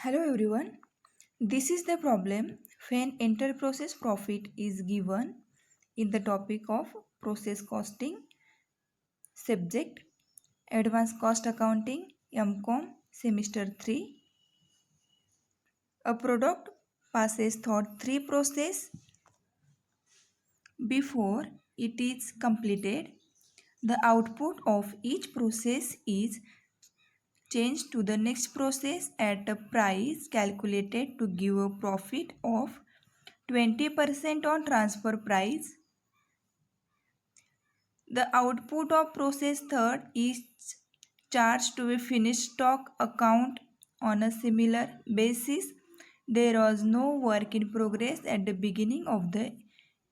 Hello everyone. This is the problem when inter-process profit is given in the topic of process costing, subject Advanced Cost Accounting, MCOM, semester 3. A product passes through three processes before it is completed. The output of each process is changed to the next process at a price calculated to give a profit of 20% on transfer price. The output of process third is charged to a finished stock account on a similar basis. There was no work in progress at the beginning of the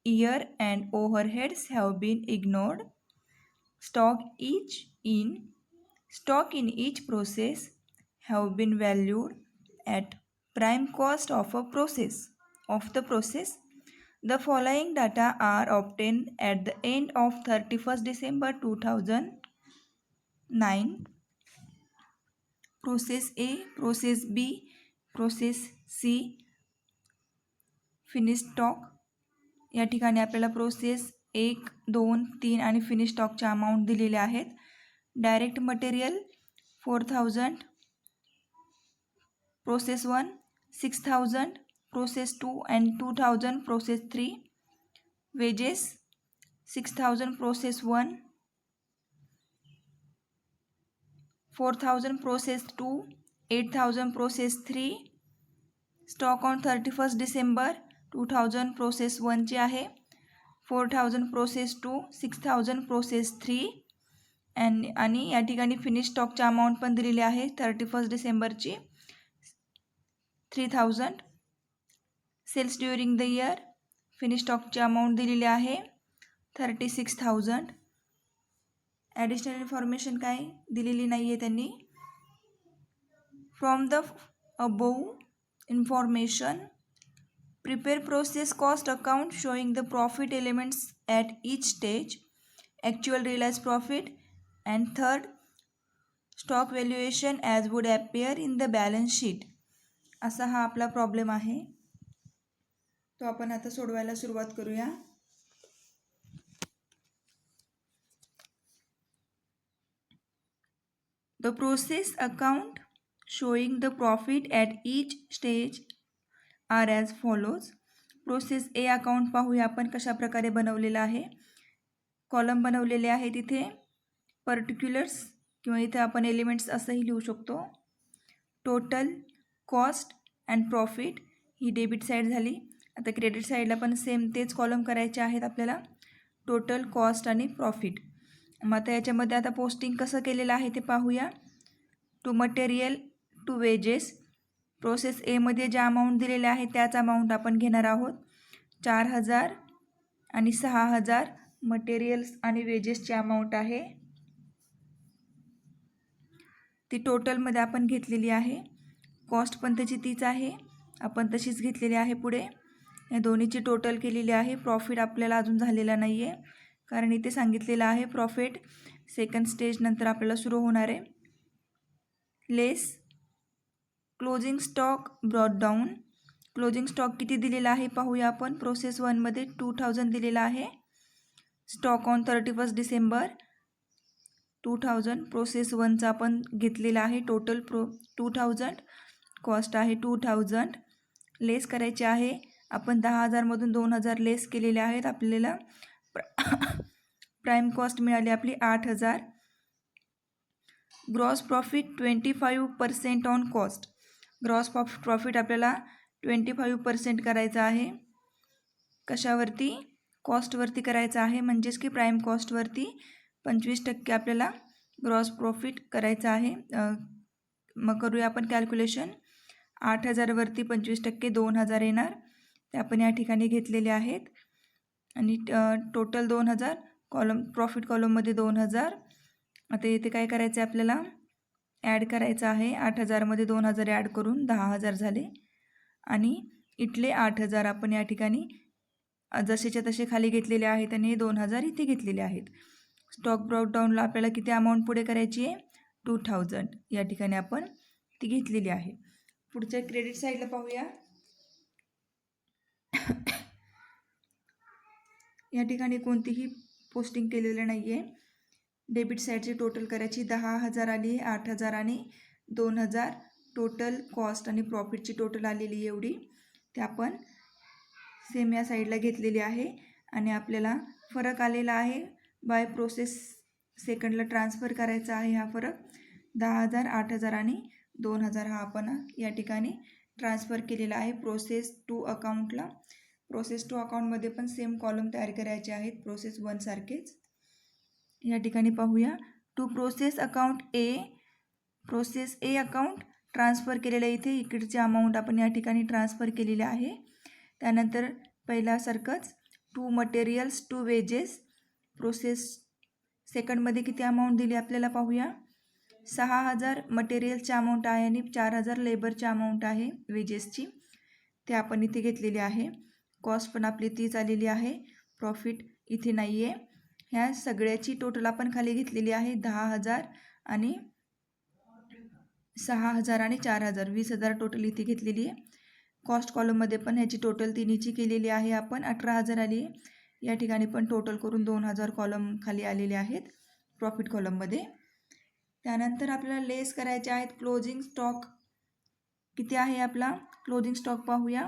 year and overheads have been ignored. Stock in each process have been valued at prime cost of the process. The following data are obtained at the end of 31st December 2009. Process A, Process B, Process C, finish stock. या ठिकाणी आपल्याला process 1, 2, 3 आणि finish स्टॉकच्या amount दिलेल्या आहेत. Direct material 4000, process 1 6000, process 2 and 2000, process 3. Wedges 6000 process 1, 4000 process 2, 8000 process 3. Stock on 31st December 2000 process 1 ची आहे. 4000 process 2, 6000 process 3 आणि या ठिकाणी फिनिश स्टॉकची अमाऊंट पण दिलेली आहे 31st डिसेंबरची 3000. Sales during the year finish स्टॉकची अमाऊंट दिलेली आहे 36,000. ॲडिशनल इन्फॉर्मेशन काय दिलेली नाही आहे त्यांनी. From the above information, prepare process cost account showing the profit elements at each stage, actual realized profit, and third, stock valuation as would appear in the balance sheet. असा हा आपला problem आहे. तो आपण आता सोडवायला सुरुवात करूया. The process account showing the profit at each stage are as follows. Process A account पाहूया आपण कशा प्रकारे बनवलेलं आहे. कॉलम बनवलेले आहे तिथे पर्टिक्युलर्स किंवा इथे आपण एलिमेंट्स असंही लिहू शकतो. Total, cost and profit he debit side झाली. आता क्रेडिट साईडला पण सेम तेच कॉलम करायचे आहेत आपल्याला, टोटल, कॉस्ट आणि प्रॉफिट. मग आता याच्यामध्ये आता पोस्टिंग कसं केलेलं आहे ते पाहूया. To material, to wages. Process एमध्ये ज्या अमाऊंट दिलेल्या आहे त्याच अमाऊंट आपण घेणार आहोत. 4000 आणि 6000 मटेरियल्स आणि वेजेसची अमाऊंट आहे ती टोटलमध्ये आपण घेतलेली आहे. कॉस्ट पण त्याची तीच आहे, आपण तशीच घेतलेली आहे. पुढे या दोन्हीची टोटल केलेली आहे. प्रॉफिट आपल्याला अजून झालेला नाही आहे कारण इथे सांगितलेलं आहे प्रॉफिट सेकंड स्टेज नंतर आपल्याला सुरू होणार आहे. Less closing stock brought down. Closing stock किती दिलेला आहे पाहूया आपण. प्रोसेस 1मध्ये 2000 दिलेला आहे. Stock on 31st December 2000. Process 1चा आपण घेतलेला आहे टोटल 2000. कॉस्ट आहे 2000. लेस करायचे आहे. आपण 10,000मधून 2000 लेस केलेले आहेत. आपल्याला प्राईम कॉस्ट मिळाली आपली 8000. Gross profit 25% on cost. Gross profit आपल्याला 25% करायचा आहे. कशावरती? कॉस्टवरती करायचा आहे, म्हणजेच की प्राईम कॉस्टवरती 25% आपल्याला ग्रॉस प्रॉफिट करायचं आहे. मग करूया आपण कॅल्क्युलेशन. 8000वरती 25% 2000 येणार, ते आपण या ठिकाणी घेतलेले आहेत. आणि टोटल 2000, कॉलम प्रॉफिट कॉलममध्ये 2000. आता इथे काय करायचं आहे आपल्याला, ॲड करायचं आहे. 8000मध्ये 2000 ॲड करून 10,000 झाले. आणि इथले 8000 आपण या ठिकाणी जसेच्या तसे खाली घेतलेले आहेत आणि 2000 इथे घेतलेले आहेत. स्टॉक ब्रॉकडाऊनला आपल्याला किती अमाऊंट पुढे करायची आहे, 2000 या ठिकाणी आपण ती घेतलेली आहे. पुढच्या क्रेडिट साईडला पाहूया. या ठिकाणी कोणतीही पोस्टिंग केलेलं नाही आहे. डेबिट साईडची टोटल करायची 10,000 आली आहे, 8,000 आणि 2,000 टोटल कॉस्ट आणि प्रॉफिटची टोटल आलेली आहे एवढी. ते आपण सेम या साईडला घेतलेली आहे. आणि आपल्याला फरक आलेला आहे बाय प्रोसेस सेकंडला ट्रान्सफर करायचा आहे. हा फरक 10,000, 8,000 आणि 2,000 हा आपण या ठिकाणी ट्रान्सफर केलेला आहे प्रोसेस टू अकाउंटला. प्रोसेस टू अकाउंटमध्ये पण सेम कॉलम तयार करायचे आहेत प्रोसेस 1 सारखेच. या ठिकाणी पाहूया. To process account A, process A account transfer केलेलं आहे. इथे इकडचे अमाऊंट आपण या ठिकाणी ट्रान्सफर केलेले आहे. त्यानंतर पहिल्यासारखंच to materials to wages, process सेकंडमध्ये किती अमाऊंट दिली आपल्याला पाहूया. 6,000 मटेरियलची अमाऊंट आहे आणि 4,000 लेबरची अमाऊंट आहे वेजेसची, ते आपण इथे घेतलेली आहे. कॉस्ट पण आपली तीच आलेली आहे. प्रॉफिट इथे नाही आहे. ह्या सगळ्याची टोटल आपण खाली घेतलेली आहे 10,000 आणि 6,000 आणि 4,000, 20,000 टोटल इथे घेतलेली आहे. कॉस्ट कॉलममध्ये पण ह्याची टोटल तिन्हीची केलेली आहे आपण. 18,000 आली आहे. या ठिकाणी पण टोटल करून 2,000 कॉलम खाली आलेले आहेत प्रॉफिट कॉलममध्ये. त्यानंतर आपल्याला लेस करायचे आहेत क्लोजिंग स्टॉक. किती आहे आपला क्लोजिंग स्टॉक पाहूया.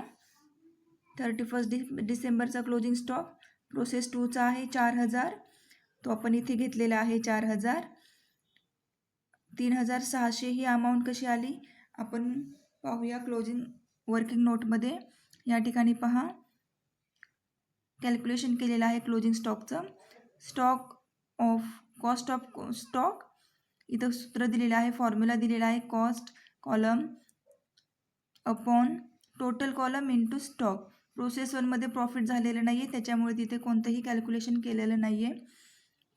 31 डिसेंबरचा क्लोजिंग स्टॉक प्रोसेस 2चा आहे 4,000, तो आपण इथे घेतलेला आहे 4,000. 3,600 ही अमाऊंट कशी आली आपण पाहूया क्लोजिंग वर्किंग नोटमध्ये. या ठिकाणी पहा कॅल्क्युलेशन केलेलं आहे क्लोजिंग स्टॉकचं. Stock of cost of stock इथं सूत्र दिलेलं आहे, फॉर्म्युला दिलेला आहे. Cost column upon total column into stock. Process 1मध्ये प्रॉफिट झालेलं नाही आहे त्याच्यामुळे तिथे कोणतंही कॅल्क्युलेशन केलेलं नाही आहे.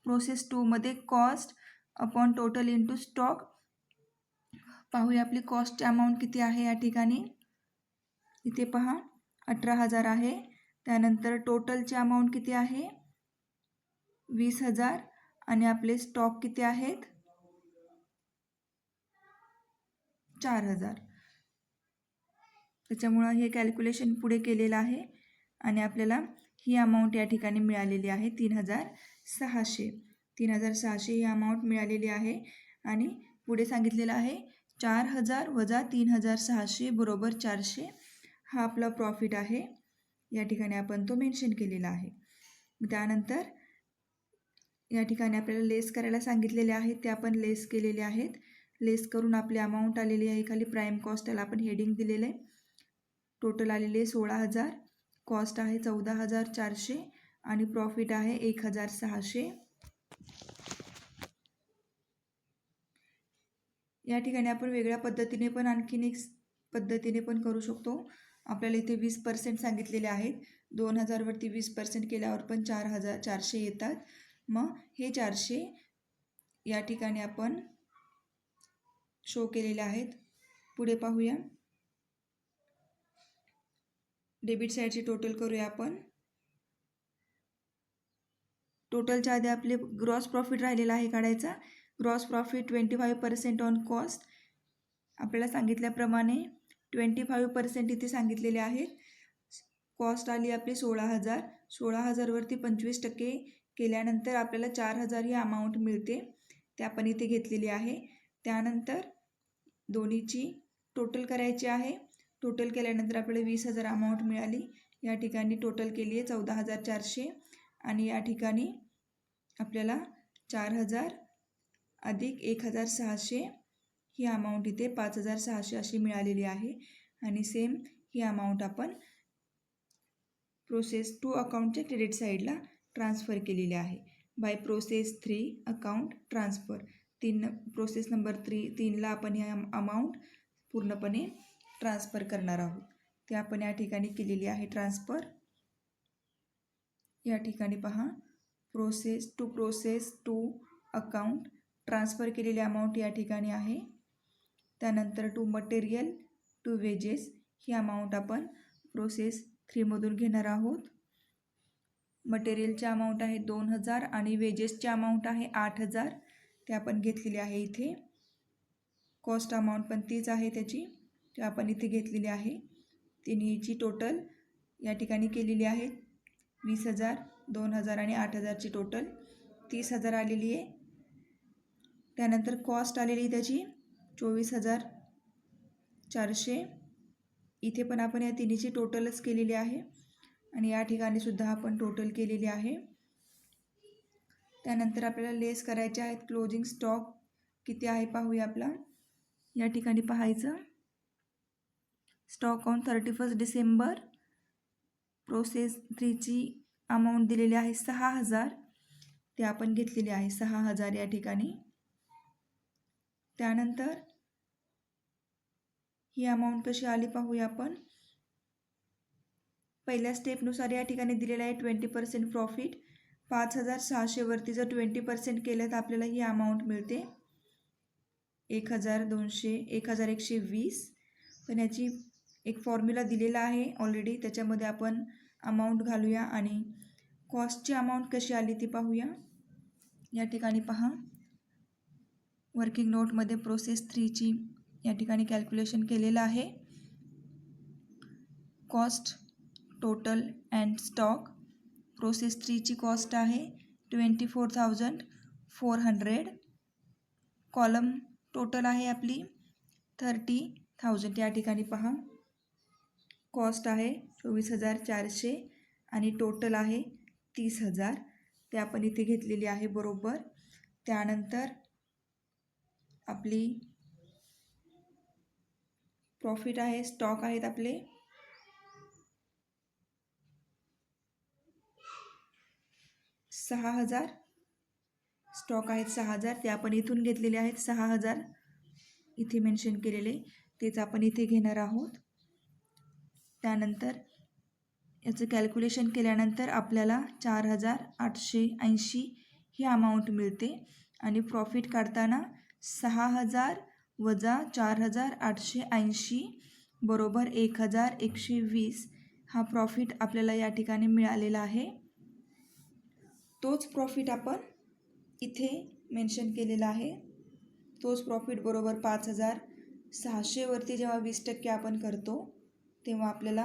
प्रोसेस 2मध्ये cost upon total into stock. पाहूया आपली कॉस्टची अमाऊंट किती आहे या ठिकाणी. इथे पहा 18,000 आहे. त्यानंतर टोटलची अमाऊंट किती आहे 20,000 आणि आपले स्टॉक किती आहेत 4,000. त्याच्यामुळं हे कॅल्क्युलेशन पुढे केलेलं आहे आणि आपल्याला ही अमाऊंट या ठिकाणी मिळालेली आहे 3,600. 3,600 ही अमाऊंट मिळालेली आहे. आणि पुढे सांगितलेलं आहे 4,000 वजा 3,600 बरोबर 400 हा आपला प्रॉफिट आहे. या ठिकाणी आपण तो मेन्शन केलेला आहे. त्यानंतर या ठिकाणी आपल्याला लेस करायला सांगितलेले आहेत ते आपण लेस केलेले आहेत. लेस करून आपली अमाऊंट आलेली आहे खाली प्राईम कॉस्ट, त्याला आपण हेडिंग दिलेलं आहे. टोटल आलेले 16,000, कॉस्ट आहे 14,400 आणि प्रॉफिट आहे 1,600. या ठिकाणी आपण वेगळ्या पद्धतीने पण आणखीन एक पद्धतीने पण करू शकतो. आपल्याला इथे 20% सांगितलेले आहेत. 2,000 वरती 20% केल्यावर पण 4,400 येतात. मग हे 400 या ठिकाणी आपण शो केलेले आहेत. पुढे पाहूया. डेबिट साईडची टोटल करूया आपण. टोटलच्या आधी आपले ग्रॉस प्रॉफिट राहिलेला आहे काढायचा. Gross profit 25% on cost. आपल्याला सांगितल्याप्रमाणे 25% इथे सांगितलेले आहेत. कॉस्ट आली आपली 16,000. 16,000 वरती 25% केल्यानंतर आपल्याला 4,000 ही अमाऊंट मिळते, ते आपण इथे घेतलेली आहे. त्यानंतर दोन्हीची टोटल करायची आहे. टोटल केल्यानंतर आपल्याला 20,000 अमाऊंट मिळाली. या ठिकाणी टोटल केली आहे 14,400 आणि या ठिकाणी आपल्याला 4,000 अधिक 1,600 ही अमाऊंट इथे 5,600 अशी मिळालेली आहे. आणि सेम ही अमाऊंट आपण प्रोसेस 2 अकाउंटच्या क्रेडिट साईडला ट्रान्सफर केलेली आहे by process 3 account transfer. Process number 3ला आपण ही अमाऊंट पूर्णपणे ट्रान्सफर करणार आहोत. ते आपण या ठिकाणी केलेली आहे ट्रान्सफर. या ठिकाणी पहा प्रोसेस टू अकाउंट ट्रान्सफर केलेली अमाऊंट या ठिकाणी आहे. त्यानंतर टू मटेरियल टू वेजेस ही अमाऊंट आपण प्रोसेस 3मधून घेणार आहोत. मटेरियलची अमाऊंट आहे 2,000 आणि वेजेसची अमाऊंट आहे 8,000, ते आपण घेतलेली आहे इथे. कॉस्ट अमाऊंट पण तीच आहे त्याची. ते आपण इथे घेतलेली आहे. तिन्हीची टोटल या ठिकाणी केलेली आहे. 20,000, 2,000 आणि 8,000ची टोटल 30,000 आलेली आहे. त्यानंतर कॉस्ट आलेली त्याची 24,400. इथे पण आपण या तिन्हीची टोटलच केलेली आहे आणि या ठिकाणी सुद्धा आपण टोटल केलेली आहे. त्यानंतर आपल्याला लेस करायचे आहेत. क्लोजिंग स्टॉक किती आहे पाहूया. आपला या ठिकाणी पाहायचं. स्टॉक ऑन 31 डिसेंबर प्रोसेस 3ची अमाऊंट दिलेली आहे 6,000. ते आपण घेतलेली आहे 6,000 या ठिकाणी. त्यानंतर ही अमाऊंट कशी आली पाहूया आपण. पहिल्या स्टेपनुसार या ठिकाणी दिलेलं आहे 20% प्रॉफिट. 5,600 वरती जर 20% केलं तर आपल्याला ही अमाऊंट मिळते 1,200, 1,120. पण याची एक फॉर्म्युला दिलेला आहे ऑलरेडी, त्याच्यामध्ये आपण अमाऊंट घालूया आणि कॉस्टची अमाऊंट कशी आली ती पाहूया. या ठिकाणी पहा, वर्किंग नोटमध्ये प्रोसेस 3ची या ठिकाणी कॅल्क्युलेशन केलेलं आहे. Cost total and stock. Process 3ची कॉस्ट आहे 24,400. कॉलम टोटल आहे आपली 30,000. या ठिकाणी पहा, कॉस्ट आहे 24,400 आणि टोटल आहे 30,000. ते आपण इथे घेतलेली आहे बरोबर. त्यानंतर आपली प्रॉफिट आहे, स्टॉक आहेत आपले 6,000. स्टॉक आहेत 6,000. ते आपण इथून घेतलेले आहेत 6,000 इथे मेन्शन केलेले, तेच आपण इथे घेणार आहोत. त्यानंतर याचं कॅल्क्युलेशन केल्यानंतर आपल्याला 4,880 ही अमाऊंट मिळते आणि प्रॉफिट काढताना 6,000 वजा 4,880 बरोबर 1,120 हा प्रॉफिट आपल्याला या ठिकाणी मिळालेला आहे. तोच प्रॉफिट आपण इथे मेन्शन केलेला आहे. तोच प्रॉफिट बरोबर 5,600 वरती जेव्हा 20% आपण करतो तेव्हा आपल्याला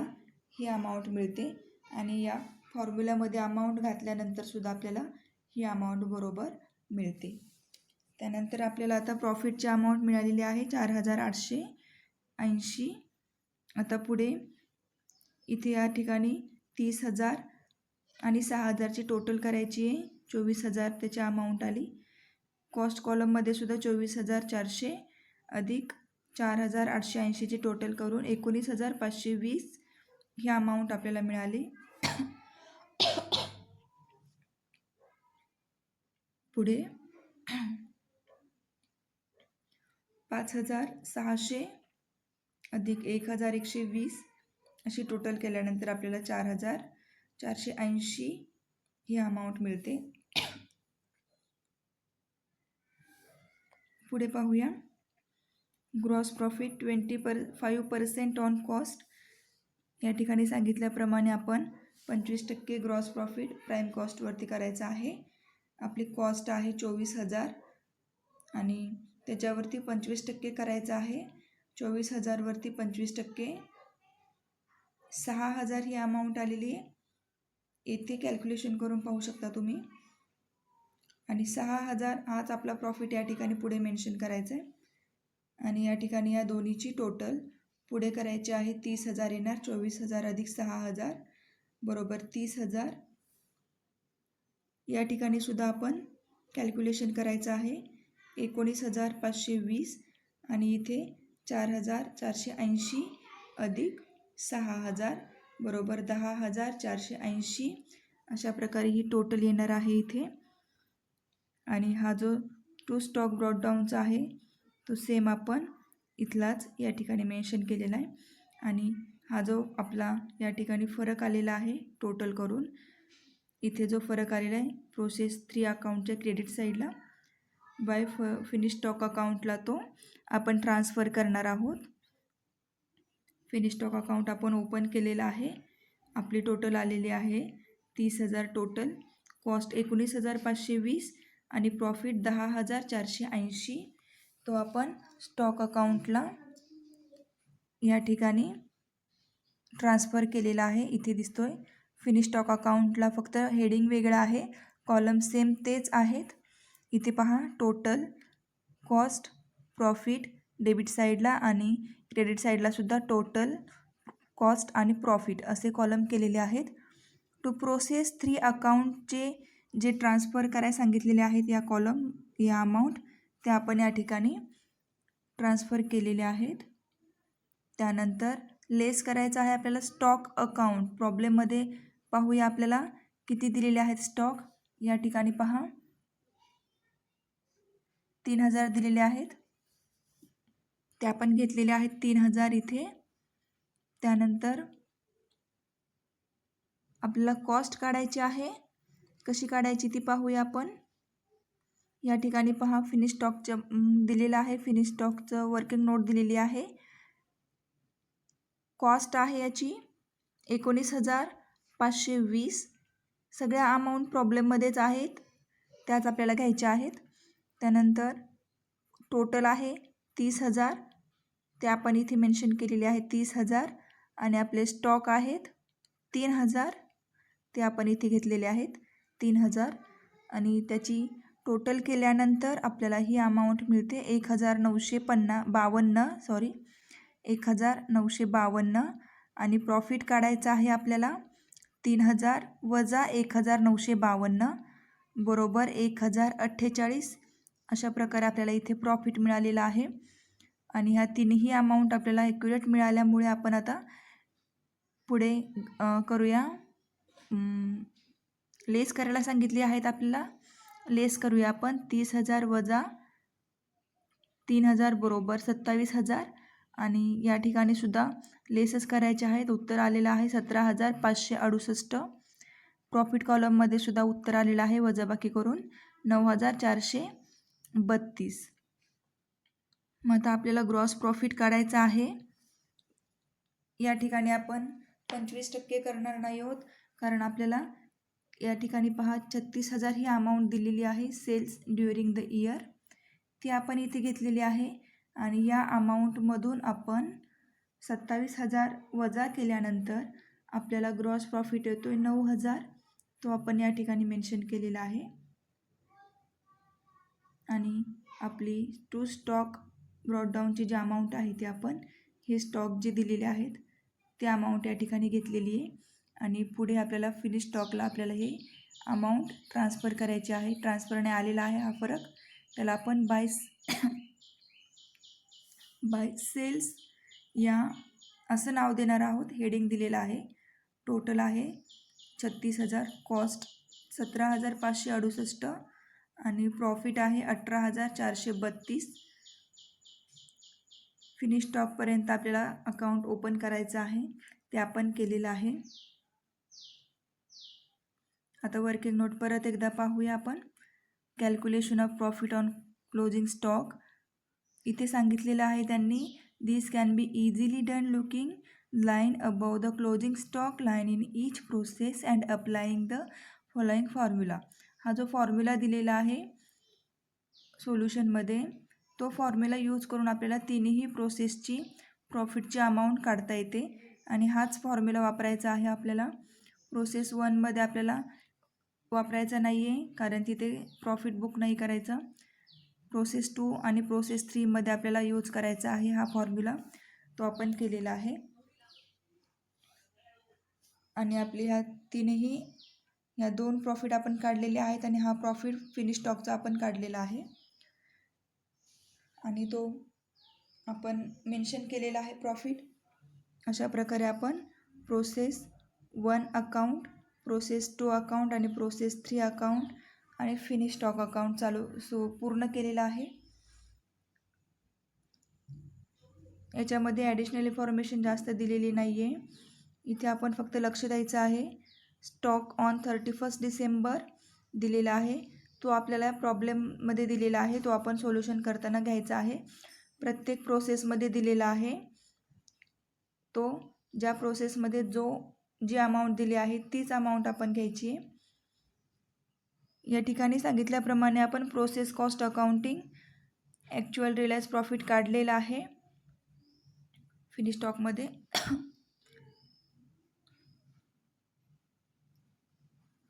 ही अमाऊंट मिळते आणि या फॉर्म्युल्यामध्ये अमाऊंट घातल्यानंतर सुद्धा आपल्याला ही अमाऊंट बरोबर मिळते. त्यानंतर आपल्याला आता प्रॉफिटची अमाऊंट मिळालेली आहे 4,880. आता पुढे इथे या ठिकाणी 30,000 आणि 6,000ची टोटल करायची आहे. 24,000 त्याची अमाऊंट आली. कॉस्ट कॉलममध्ये सुद्धा 24,400 अधिक 4,880ची टोटल करून 19,520 ही अमाऊंट आपल्याला मिळाली. पुढे 5,600 अधिक 1,120 अशी टोटल केल्यानंतर आपल्याला 4,480 ही अमाऊंट मिळते. पुढे पाहूया. Gross profit 25% on cost. या ठिकाणी सांगितल्याप्रमाणे आपण 25% ग्रॉस प्रॉफिट प्राईम कॉस्टवरती करायचं आहे. आपली कॉस्ट आहे 24,000 आणि त्याच्यावरती 25% करायचं आहे. 24,000 वरती 25% 6,000 ही अमाऊंट आलेली आहे. येथे कॅल्क्युलेशन करून पाहू शकता तुम्ही. आणि 6,000 हाच आपला प्रॉफिट या ठिकाणी पुढे मेन्शन करायचा आहे आणि या ठिकाणी या दोन्हीची टोटल पुढे करायची आहे. 30,000 येणार. 24,000 अधिक 6,000 बरोबर 30,000. या ठिकाणी सुद्धा आपण कॅल्क्युलेशन करायचं आहे. 19,520 आणि इथे 4,480 अधिक 6,000 बरोबर 10,480 अशा प्रकारे ही टोटल येणार आहे इथे. आणि हा जो टू स्टॉक ब्रॉडडाऊनचा आहे तो सेम आपण इथलाच या ठिकाणी मेन्शन केलेला आहे. आणि हा जो आपला या ठिकाणी फरक आलेला आहे टोटल करून, इथे जो फरक आलेला आहे प्रोसेस 3 अकाउंटच्या क्रेडिट साईडला बाय फिनिश स्टॉक अकाउंटला तो आपण ट्रान्सफर करणार आहोत. फिनिश स्टॉक अकाउंट आपण ओपन केलेलं आहे. आपली टोटल आलेली आहे 30,000 टोटल. कॉस्ट 19,520 आणि प्रॉफिट 10,480 तो आपण स्टॉक अकाउंटला या ठिकाणी ट्रान्सफर केलेला आहे, इथे दिसतोय. फिनिश स्टॉक अकाउंटला फक्त हेडिंग वेगळं आहे, कॉलम सेम तेच आहेत. इथे पहा टोटल, कॉस्ट, प्रॉफिट डेबिट साईडला आणि क्रेडिट साईडला सुद्धा टोटल, कॉस्ट आणि प्रॉफिट असे कॉलम केलेले आहेत. टू प्रोसेस 3 अकाउंटचे जे ट्रान्सफर करायला सांगितलेले आहेत या कॉलम, या अमाऊंट त्या आपण या ठिकाणी ट्रान्सफर केलेले आहेत. त्यानंतर लेस करायचं आहे आपल्याला स्टॉक अकाउंट. प्रॉब्लेममध्ये पाहूया आपल्याला किती दिलेले आहेत स्टॉक. या ठिकाणी पहा 3000 दिलेले आहेत, ते आपण घेतलेले आहेत 3000 इथे. त्यानंतर आपल्याला कॉस्ट काढायची आहे, कशी काढायची ती पाहूया आपण. या ठिकाणी पहा फिनिश स्टॉकचं दिलेलं आहे, फिनिश स्टॉकचं वर्किंग नोट दिलेली आहे. कॉस्ट आहे याची 19,520. सगळ्या अमाऊंट प्रॉब्लेममध्येच आहेत, त्याच आपल्याला घ्यायच्या आहेत. त्यानंतर टोटल आहे 30,000, ते आपण इथे मेन्शन केलेले आहे 30,000. आणि आपले स्टॉक आहेत 3,000, ते आपण इथे घेतलेले आहेत 3,000. आणि त्याची टोटल केल्यानंतर आपल्याला ही अमाऊंट मिळते 1,952. आणि प्रॉफिट काढायचं आहे आपल्याला 3,000 वजा 1,952 बरोबर 1,048. अशा प्रकारे आपल्याला इथे प्रॉफिट मिळालेला आहे. आणि ह्या तिन्ही अमाऊंट आपल्याला ॲक्युरेट मिळाल्यामुळे आपण आता पुढे करूया. लेस करायला सांगितली आहेत आपल्याला, लेस करूया आपण. 30,000 वजा 3,000 बरोबर 27,000. आणि या ठिकाणी सुद्धा लेसच करायचे आहेत. उत्तर आलेलं आहे 17,568. प्रॉफिट कॉलममध्ये सुद्धा उत्तर आलेलं आहे वजाबाकी करून 9,432. मग आता आपल्याला ग्रॉस प्रॉफिट काढायचं आहे. या ठिकाणी आपण 25% करणार नाही आहोत, कारण आपल्याला या ठिकाणी पहा 36,000 ही अमाऊंट दिलेली आहे सेल्स ड्युरिंग द इयर, ती आपण इथे घेतलेली आहे. आणि या अमाऊंटमधून आपण 27,000 वजा केल्यानंतर आपल्याला ग्रॉस प्रॉफिट येतो आहे 9,000, तो आपण या ठिकाणी मेन्शन केलेला आहे. आणि आपली टू स्टॉक ब्रॉडडाऊनची जी अमाऊंट आहे ती आपण हे स्टॉक जे दिलेले आहेत ते अमाऊंट या ठिकाणी घेतलेली आहे. आणि पुढे आपल्याला फिनिश स्टॉकला आपल्याला हे अमाऊंट ट्रान्सफर करायची आहे. ट्रान्सफरने आलेला आहे हा फरक, त्याला आपण बाय सेल्स या असं नाव देणार आहोत. हेडिंग दिलेलं आहे. टोटल आहे 36,000, कॉस्ट 17,568 आणि प्रॉफिट आहे 18,432. फिनिश स्टॉकपर्यंत आपल्याला अकाउंट ओपन करायचं आहे, ते आपण केलेलं आहे. आता वर्किंग नोट परत एकदा पाहूया आपण. Calculation of profit on closing stock इथे सांगितलेलं आहे त्यांनी. This can be easily done looking line above the closing stock line in each process and applying the following formula. हा जो फॉर्म्युला दिलेला आहे सोल्युशनमध्ये, तो फॉर्म्युला यूज करून आपल्याला तिन्ही प्रोसेसची प्रॉफिटची अमाऊंट काढता येते. आणि हाच फॉर्म्युला वापरायचा आहे आपल्याला. प्रोसेस 1मध्ये आपल्याला वापरायचा नाही आहे, कारण तिथे प्रॉफिट बुक नाही करायचं. प्रोसेस 2 आणि प्रोसेस 3मध्ये आपल्याला यूज करायचा आहे हा फॉर्म्युला, तो आपण केलेला आहे. आणि आपली ह्या 2 प्रॉफिट आपण काढलेले आहेत आणि हा प्रॉफिट फिनिश स्टॉकचा आपण काढलेला आहे. आणि तो आपण मेन्शन केलेला आहे प्रॉफिट. अशा प्रकारे आपण प्रोसेस 1 अकाउंट, प्रोसेस 2 अकाउंट आणि प्रोसेस 3 अकाउंट आणि फिनिश स्टॉक अकाउंट पूर्ण केलेला आहे. याच्यामध्ये ॲडिशनल इन्फॉर्मेशन जास्त दिलेली नाही आहे. इथे आपण फक्त लक्ष द्यायचं आहे. स्टॉक ऑन 31 डिसेंबर दिलेला आहे, तो आपल्याला प्रॉब्लेममध्ये दिलेला आहे, तो आपण सोल्युशन करताना घ्यायचा आहे. प्रत्येक प्रोसेसमध्ये दिलेला आहे, तो ज्या प्रोसेसमध्ये जी अमाऊंट दिली आहे तीच अमाऊंट आपण घ्यायची आहे. या ठिकाणी सांगितल्याप्रमाणे आपण process cost accounting actual realise profit काढलेला आहे. फिनिश स्टॉकमध्ये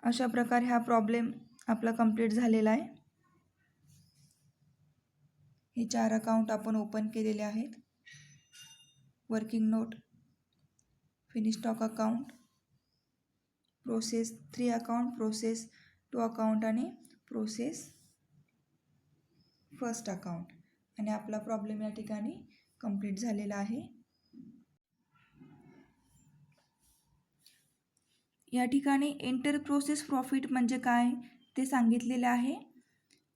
अशा प्रकारे हा प्रॉब्लेम आपला कंप्लीट झालेला आहे. हे 4 अकाउंट आपण ओपन केलेले आहेत. Working note, finish stock account, process 3 account, process 2 account आणि प्रोसेस फर्स्ट अकाउंट. आणि आपला प्रॉब्लेम या ठिकाणी कंप्लीट झालेला आहे. या ठिकाणी एंटर प्रोसेस प्रॉफिट म्हणजे काय ते सांगितलेले आहे.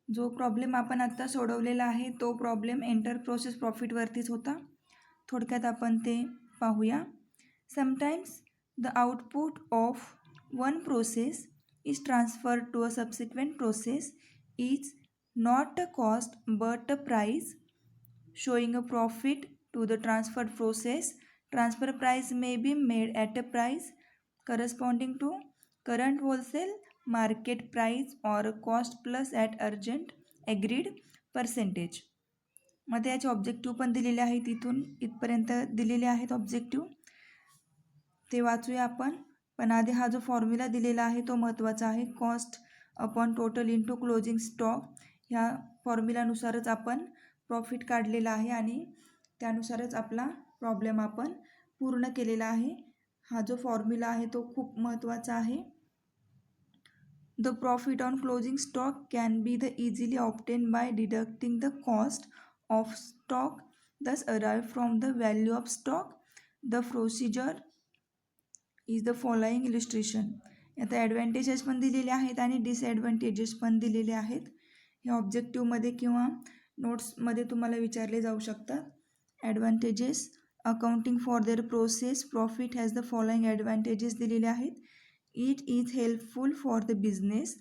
जो प्रॉब्लेम आपण आत्ता सोडवलेला आहे तो प्रॉब्लेम एंटर प्रोसेस प्रॉफिटवरतीच होता. थोडक्यात आपण ते पाहूया. Sometimes the output of one process is transferred to a subsequent process is not a cost but a price, showing a profit to the transferred process. Transfer price may be made at a price corresponding to current wholesale market price or cost plus at urgent agreed percentage. मध्ये याचे objective पण दिलेले आहेत. इथून इथपर्यंत दिलेले आहेत objective, ते वाचूया आपण. पण आधी हा जो फॉर्म्युला दिलेला आहे तो महत्त्वाचा आहे. Cost upon total into closing stock. ह्या फॉर्म्युलानुसारच आपण प्रॉफिट काढलेला आहे आणि त्यानुसारच आपला प्रॉब्लेम आपण पूर्ण केलेला आहे. हा जो फॉर्म्युला आहे तो खूप महत्त्वाचा आहे. The profit on closing stock can be the easily obtain bye deducting the cost of stock thus arrive from the value of stock. The procedure is the following illustration. आता ॲडव्हान्टेजेस पण दिलेले आहेत आणि डिसॲडव्हान्टेजेस पण दिलेले आहेत. हे ऑब्जेक्टिव्हमध्ये किंवा नोट्समध्ये तुम्हाला विचारले जाऊ शकतात. Advantages, accounting for their process profit has the following advantages दिलेले आहेत. It is helpful for the business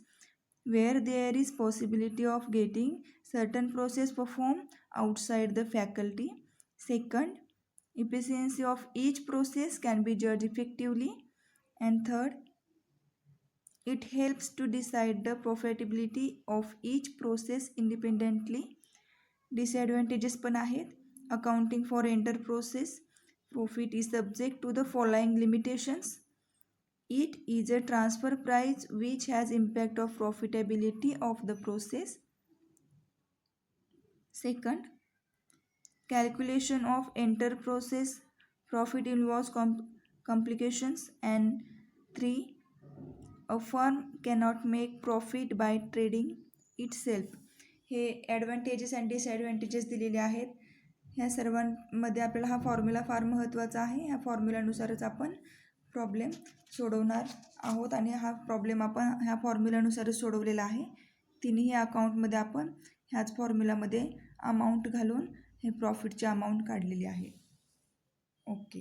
where there is possibility of getting certain process perform outside the faculty. Second, efficiency of each process can be judged effectively. And third, it helps to decide the profitability of each process independently. Disadvantages पण आहेत. Accounting for enter process profit is subject to the following limitations. It is a transfer price which has impact of profitability of the process. Second, calculation of enter process profit involves complications. And 3, a firm cannot make profit by trading itself. हे advantages and disadvantages दिलेले आहेत. ह्या सर्वांमध्ये आपल्याला हा formula फार महत्त्वाचा आहे. ह्या फॉर्म्युलानुसारच आपण प्रॉब्लेम सोडवणार आहोत आणि हा प्रॉब्लेम आपण ह्या फॉर्म्युलानुसारच सोडवलेला आहे. तिन्ही अकाउंटमध्ये आपण ह्याच फॉर्म्युलामध्ये अमाऊंट घालून हे प्रॉफिटची अमाऊंट काढलेली आहे. ओके.